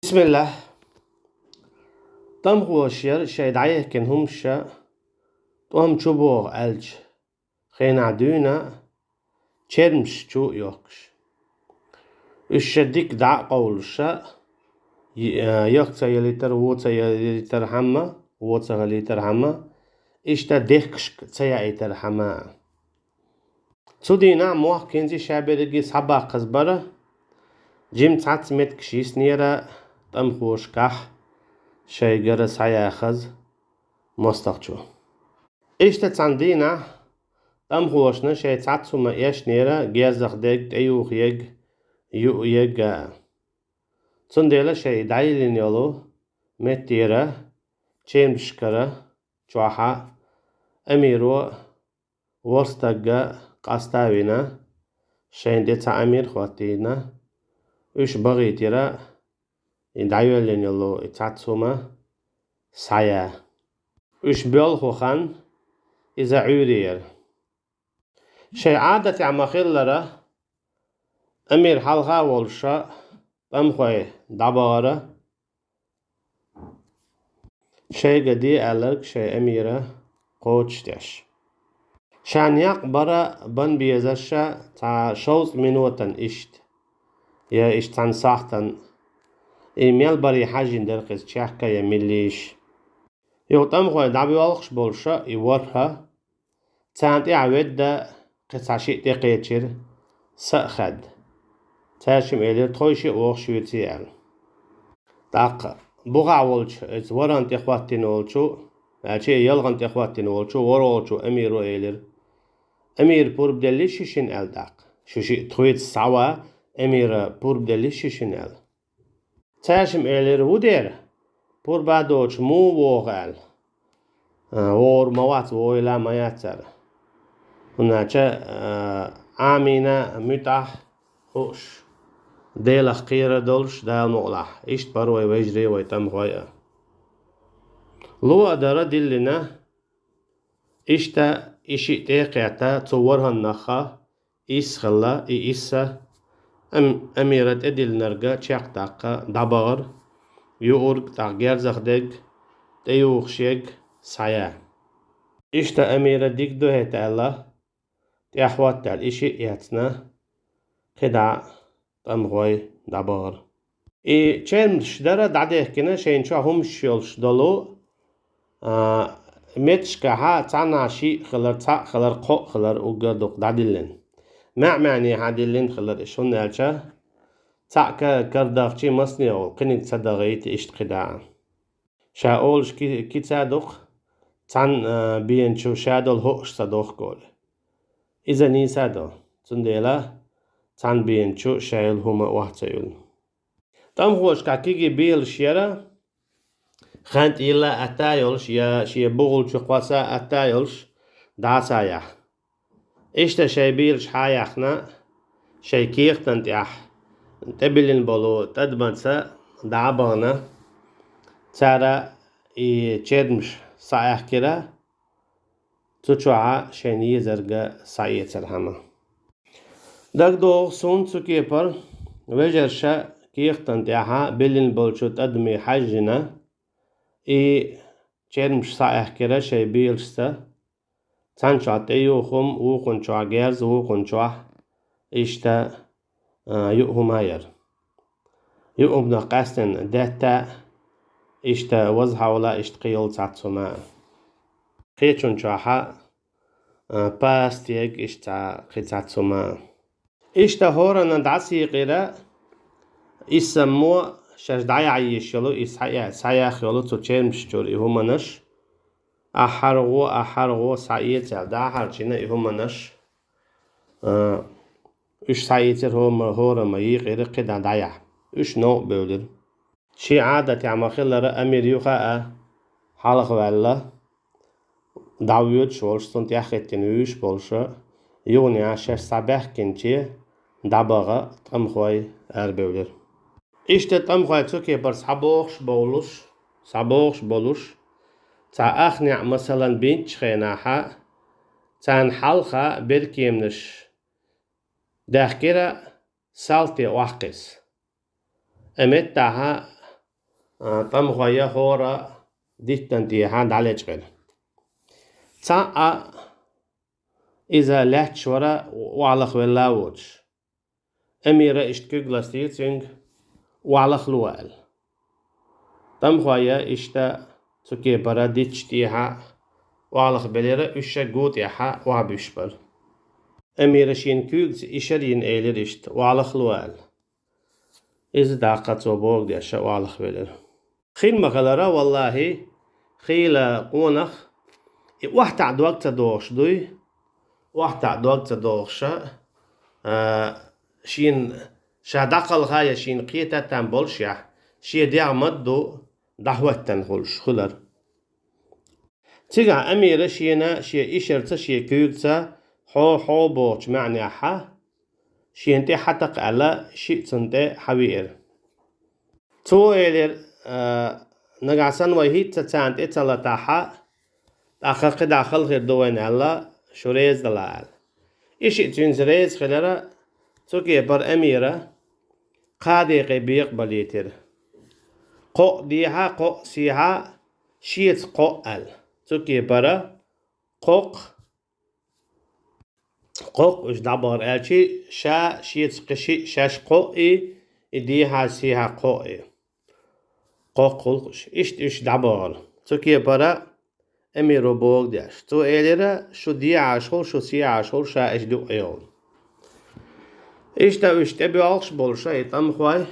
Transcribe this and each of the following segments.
بسم الله. Tam hoşyer şeydayken humşa tam çubuğ elç xena düna çermiş çu yokş. Üşşedik da qavluşa yoksa yeliter votsa yeliter hamma votsa yeliter hamma işte dekşk tsaya eter hamma. Tsudina muh kenzi şabergi sabah kızbara jim tsats met kşis nira tam hoşkah şeygara sayahız mostaqçu. İşte tsandina tam hoşna şey tsatsuma eş nira gerzaqdek eyuq yeg tsundela şey dailin yolu metira çemşkara çuha emiru vorstaga qastavina şeyde tamir xwatina üç bagitira dailin yolu tsatsuma saya üç böl xoxan iza uriyer şey adeti amakhillara emir halqa olşa bamxoy dabara şey gadi alark şey emira qoçtaş şanyak bara ban biyazasha ta shows minutan işt ya iştan sahtan emel bari hajin derqiz çahka ya milliş yotam xoy dabi alqış bolşa iwarha tanti aved قصاشي تقيتشر سأخد تاشم إلير تويشي أوخ شويتيال داق بوغا ولش وران تخواتين ولشو أشي يلغن تخواتين ولشو ورولشو أميرو إلير أمير بور بدلي شيشين أل داق شوشي تويت سوا أمير بور بدلي شيشين أل تاشم إلير ودير بور بادوش مو وغال ور موات ويلا ما ياتر هناك آمينة متاح خوش ديل خيرة دولش دال مغلح إشت بروي ويجري ويتم غاية لو أدرى دلنا إشتا إشي تيقيتا تصورها النخا إسخلا إسا أميرة إدل نرجع تشاق داقا دبار يورق تغير زخدق تيوخشيق سايا إشتا أميرة ديك دوهيت الله تأخوات تال إشي ياتنا خدع تمغوي دبار چند شدرا دعده كنا شين شو هم شيلش دلو متشكا ها تانا شي خلر قو خلر وقدوق دعدلن معني هادلن خلر شون نالشا تاكا كرداغشي مصني او قنك تصدغيت اشت خدع شاولش كي تصادق تان بينشو شادل هوش صدوق قول إذا نيسادو تنديلا تان بينشو شايل هما واحتيول تام هوش كاكيجي بيل شيرا خانت إلا أتايلش يا شي بغل شو قواسا أتايلش داسايا إشتا شي بيلش حايخنا شي كيخ تنتيح تبلين بولو تدبنسا دعبانا تارا چedمش سايح كرا تشوع شيني زرقا سايت الهما داك دوغ سون تسوكي بر وجرشا كيختن تياها بلين بولشو تدمي حجنا چرمش سايح كرا شي بيلشتا تانشا تيوخم وخن شوع جيرز وخن شوع إشتا يؤهم هاير يؤهم نقاستن داتا إشتا وزها ولا إشتقيل تاتسوما قيتشون شوحا باستيق إشتا قيتاتسوما إشتا هورا ندعسي قيرا إسمو شجدعي عيشيلو إسايا خيولو تشير مشجور إهمانش أحرغو سايتر دا حرشينا إهمانش üç سايتر هورا ما يقير قيدا دايا üç نوع بولر شي عادة عماخيلر أمير يوخا حالق والله دعوت شولستون تياختين ويش بولشا يوني عشر صباح كنتي دباغا تمخوي أربولر إشتا تمخوي تسوكي بر صبوخش بولوش تا أخنع مثلا بنت خيناحا تان حلقة بركيمنش داخكرا سالتي واحقس أمتها طم خويا هورا ديتن دي هاد عليك غير تا إذا لحت شورا وعلى خويلا ووش أميرة اشتكجلستيتسينج وعلى خلوال طم خويا اشتا تكي برا ديتشتيها وعلى خبليرة اشا قوت يحا وعبيشبر أميرة شين كوغز إشارين إيلر اشت وعلى خلوال إذا داقت وبوغ دي أشا وعلى خبليرة خيل مغلرة والله خيل قونخ واحد عدوك تدوش دوي واحد عدوك تدوشا شين شادقل غاية شين قيتا تنبولشيح شي دي عمدو دعوة تنخلش خلر تيجا أميرة شينا شي إشرتا شي كيوكتا حو بوش معني حا شي انتي حتق على شي تنتي حوير تو إلير نقعسان ويهيت تتانت إتلا تاحا آخر قد خير دوين على شوريز دلال إشي تنزريز خلرا توكي بر أميرة قادي قبيق بليتر قو ديها قو سيها شيت قو ال توكي برا قوق وش دعبر الشي شا شيت قشي شاش قوئي ديها سيها قوئي قوقش إيش دعبر توكي برا أميرو بوغ داش تو إيليرا شو دي عاشول شو سي عاشول شا إيش دو أيول إيش تبي عالش بولشا يتم خواي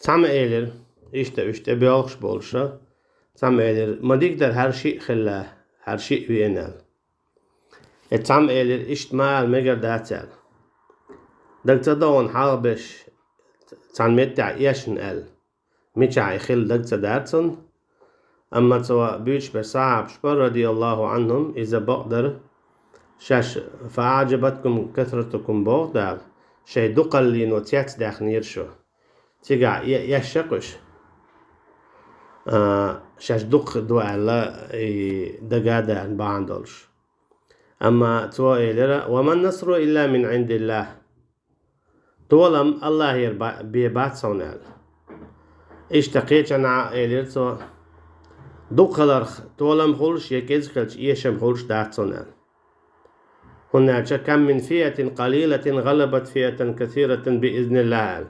تام إيلير إيش تبي عالش بولشا تام إيلير ما تقدر هر شيء خلاه هر شيء وينال تام إيلير إيش ما المجر داتال دك تدون حربش تام متع يشن ال متع يخل دك تداتن أما سواء بيش بصعب شبر رضي الله عنهم إذا بقدر شاش فأعجبتكم كثرتكم بغدار شي دقل لي نوتيات داخنير شو تيجا يشقش شاش دق دوالا دقادا باندولش أما توا إليرا وما النصر إلا من عند الله طولم الله يربع بيبات سونال اشتقيت أنا إلير توا دقلر طولم خلش يكيز خلش يشم خلش دات سونال هناك كم من فئة قليلة غلبت فئة كثيرة بإذن الله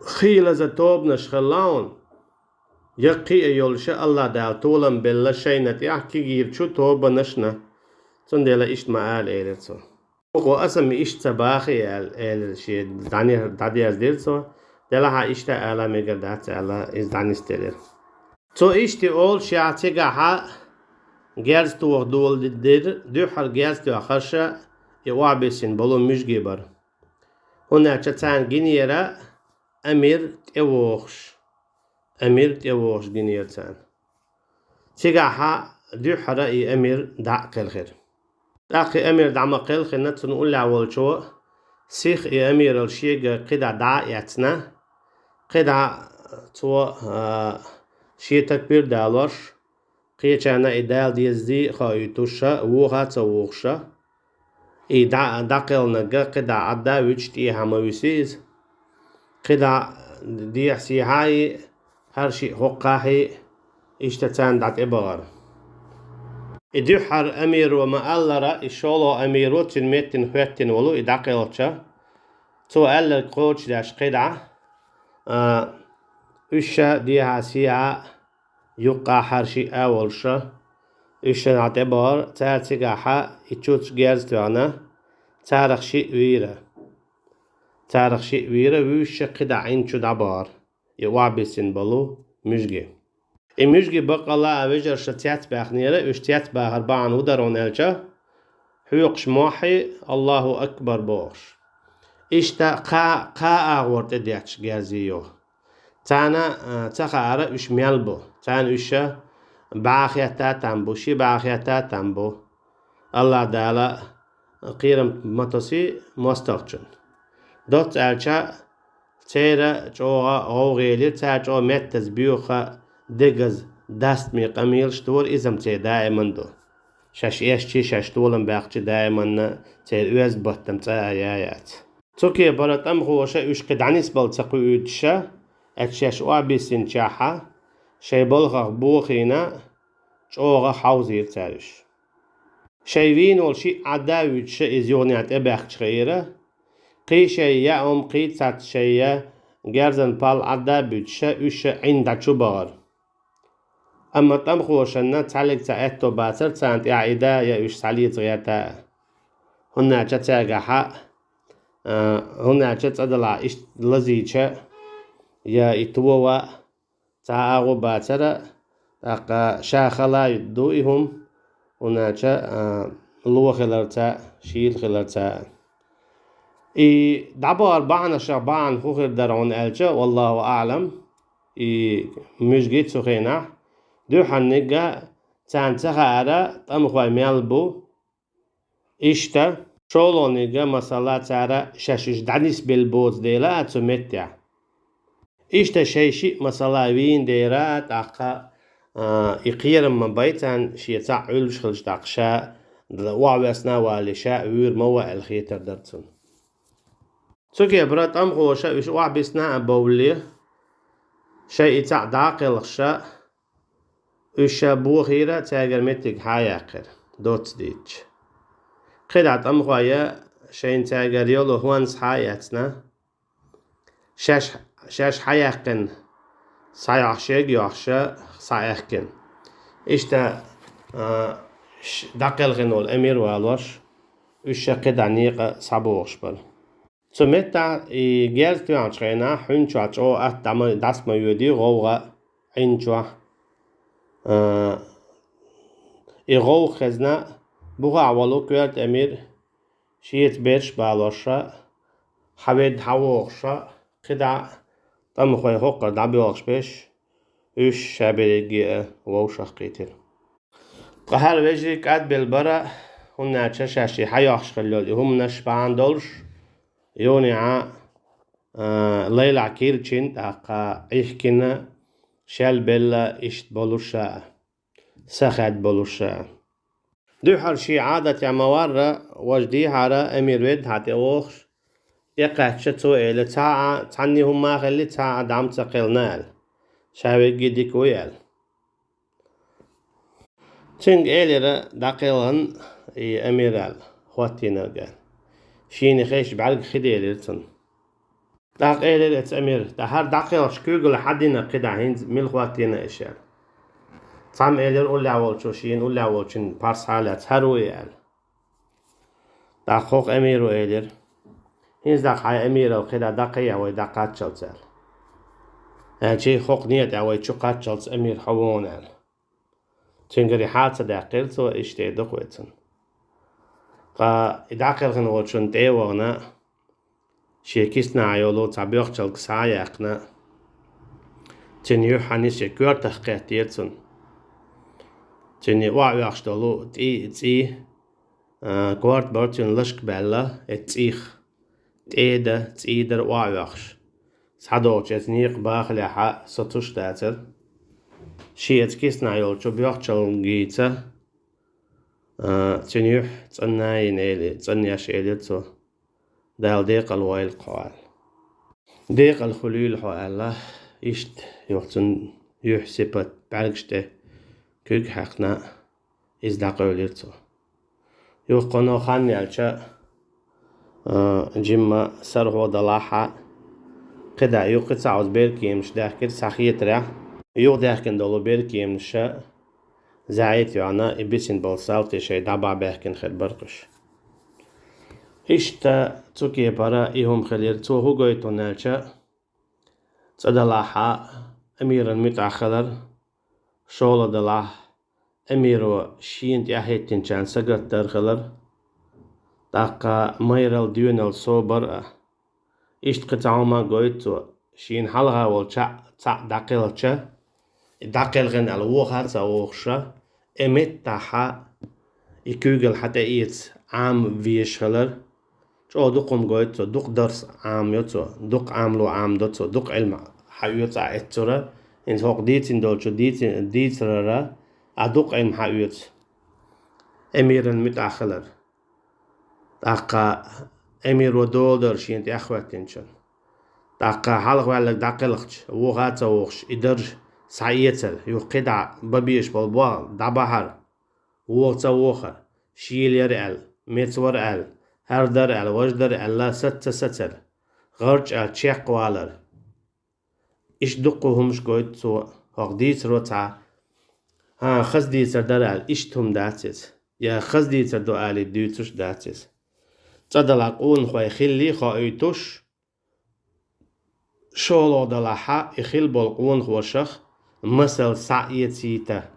خيل زتوب نشخلاون يقي يولش الله دال طولم بلا شينت يحكي غير شو توب نشنا سندلا إيش معال إيرتسو وقو أسمي إيش تباخي الشيء داني أزديرتسو دلها إيش تألا ميقردات ألا إز داني ستير تو إيش تقول شيعتيقا حق جالس تو دول دوحر جالس تو خرشة يوابسين بلو مش جبر هنا تتان جنيرة أمير تيوخش جنيرة تان تيجا دوحر أي أمير دعق الخير دعق أمير دعمق الخير نتن نقول لعول شو سيخ أي أمير الشيء قدع دعيتنا قدع تو شيء تكبير دالوش قيچانا إدال ديزدي خايتوشا ووها تووخشا داقل نجا قدا عدا ويجتي همويسيز قدا دي حسيهاي هرشي حقاهي اشتتان دات إبغار إدوحر أمير وما ألرا إشولو أميرو تنميتن خواتن ولو إداقلوشا تو ألر قوش داش قدا إشا دي حسيها يقع هرشي أولشا إيش نعتبر تارتيجا حا يتشوت جالس توانا تارخ شيء ويرا ويش قدا عين شو دعبار يوابسين بلو مشجي المشجي بقى الله أوجر شتيات باخنيرة وشتيات باهربان ودرون الجا حيوقش موحي الله أكبر بوش إشتا قا أغورت دياتش جازيو تانا تخارة وش ميلبو تان وشا باخياتا تنبو شي باخياتا تنبو الله دالا قيرم متوسي مستقجن دوت ألشا تيرا جوغا غوغيلي تا جو متز بيوخا دقز دست مي قميل شتور إزم تي دائما دو شاش إيشتي شاش طولن باقشي دائما تي أوز بطم تا آيات توكي برات أم غوشا وش قدعنيس بل تقويدشا اتشاش وابيسين شاحة شي بلغة بوخينا شوغة حوزير تارش شيفين والشي عداوي شي إزيونيات إباخ شغيرة قي شي يأم قي تات شي جارزن بال عداوي شي وش عند شبغر أما تمخوشنا تعلق تأتو باتر تانت إعيدا يأوش تعليق غياتا هنا تتاقح هنا تتدلع إش لزيشة يا إتووا تعاغو باتر أقا شاخلا يدوئهم هنا لو خلرتا شيل خلرتا دعبو أربعنا شعبان خوخر درعون ألجا والله أعلم مش جيت سخينا دو حنقا تانتخارا تمخوي ميلبو إشتا شولونيغا مسالا تارا شاشش دانيس بالبوز ديلا أتسمتع إشتا شيشي مسالا وين ديرا تاقا إقيرم من بيتان شيطاع علش خلش تاقشا وعواسنا والشا وير موا الخيتر درتون سوكي برات أمخو شا وش وعبسنا أبولي شيء تاع داقل خشا وشا بوخيرا تاقر متك حياقر دوت ديتش قدعت أمخوايا شين تاقر يولو هوانس حياتنا شاش حياقن صايعشيق يوحشا صايعكن إشتا داقل غنو الأمير والوش وشا قدع نيقا صابوغش بل سمتا جالس تيان شغينا حنشوا تشو داسما يودي غوغا حنشوا غو خزنا بوغا عوالو كوارت أمير شيت بيرش بالوشا حويد حووغشا قدع تمخوي خوقر دعبيوغش بيش وش شابيريجي ووشا قيتر قهر وجري كاد بالبرا هنا تشاشي حيوخش خلولي هم نشبعان دولش يوني ليلع كيرتشين تاقا إحكينا شال بلا إشت بولوشا سخد بولوشا دو حرشي عادة يا موارة وجدي هارا أمير ويد هاتي أوخش يقعد شتو إلي تعني هما غلي تاعا دعم تقلنال شاوي جديك ويال تنج إلي داقلن أميرال خواتينا قال شيني خيش بعلق خديلي تن داق إلي أمير دهار داقل شكوغل حدينا قدع هنز ميل خواتينا إشيال تام إلي أولي عوالشو شين أولي عوالشين بارس حالات هرويال داق خوخ أميرو إلي هنز داق حي أميرو قدع داقيا وي داقات شلتال هالشي خوخ نيت أوي تشوقات شلت أمير حوونال تنقري حادثة داقلتو إشتي دقويتن داقل غنوشن تيوانا شيكيسنا عيولو تعبيوخ شلق سايقنا تنيو حانيس يكور تحقيقيتن تني واعيوخش دولو تي كوارت بارتين لشك بلا اتيخ تيدا تيدر واعيوخش سحدوش اتنيق باخلي حق ستوش داتر شيت كيسنا عيولو بيوخ شلقيتا تنيوح تناين إلي تنياش إليتو دال ديق الوايل قوال ديق الخليل حوالا إشت يوختن يحسبت بعرقشته كوك حقنا إزداق أوليرتو يوقنو خاني ألشا جمع سرحو دلاحا قدع يوقت سعود بيركيمش داخل ساخيت رح يوق داخل دولو بيركيمش زعيت يعنا إبسين بالصوت شيء دابع بحكن خير برقش إشتا توكي برا إيهم خلير تو هو قويتو نالشا تدلاحا أميرا متأخر شولا دلاح أميرو شينت يحيتين شان سقط درخلر داقا ميرال ديونال صوبر إشت قطعوما قويتو شين حلغا والشا داقلتشا داقلغن الوخا تاوخشا إمت تاحا يكوغل حتى إيت عام فيشهلر شو دوقم قويتو دوق درس عام يوتو دوق عاملو عام دوتو دوق علم حيوت عيتورا إن هوق ديتين دولشو ديترا أدوق علم حيوت أميرا متأخلر داقا أمير ودولدر شينت أخواتينشن دقة حلق وعلق دقلقش وغاتا وغش إدرج سعيتل يقدع ببيش بالبوا دبحر وغتا وخر شيل يرعل ميت ورعل هردر ال وجدر ال ستر غرج ال تشيق والر إش دقهم شكويت سو هقديت روتا ها خزديتر درال إشتهم داتس يا خزديتر دوالي ديوتش داتس تدلق اون خوي خلي خايتوش شولو دلحا إخيل بالقون خوشخ مسل سعيتيتا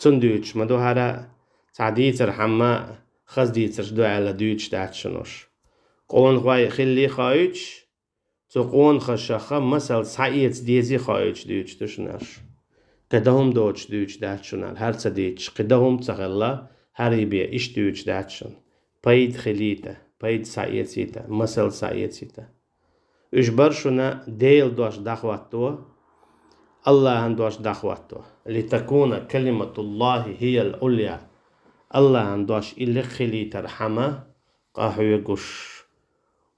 تندوش مدو هرا تعديتر حما خزديتر دو على دوتش داتشنوش قون خوي خلي خايتش تقون خشخ مسل سعيت ديزي خايتش دوتش تشناش قدهم دوتش دوتش داتشنال هر تديتش قدهم تغلا هريبيا إش دوتش داتشن بايد خليتا بايد سعيتيتا مسل سعيتيتا إجبر شنا ديل دوش دخواتو الله هندوش دخواتو لتكون كلمة الله هي العليا الله هندوش إلي خلي ترحمه قاحو يقش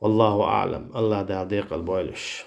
والله أعلم الله دا ديق البويلش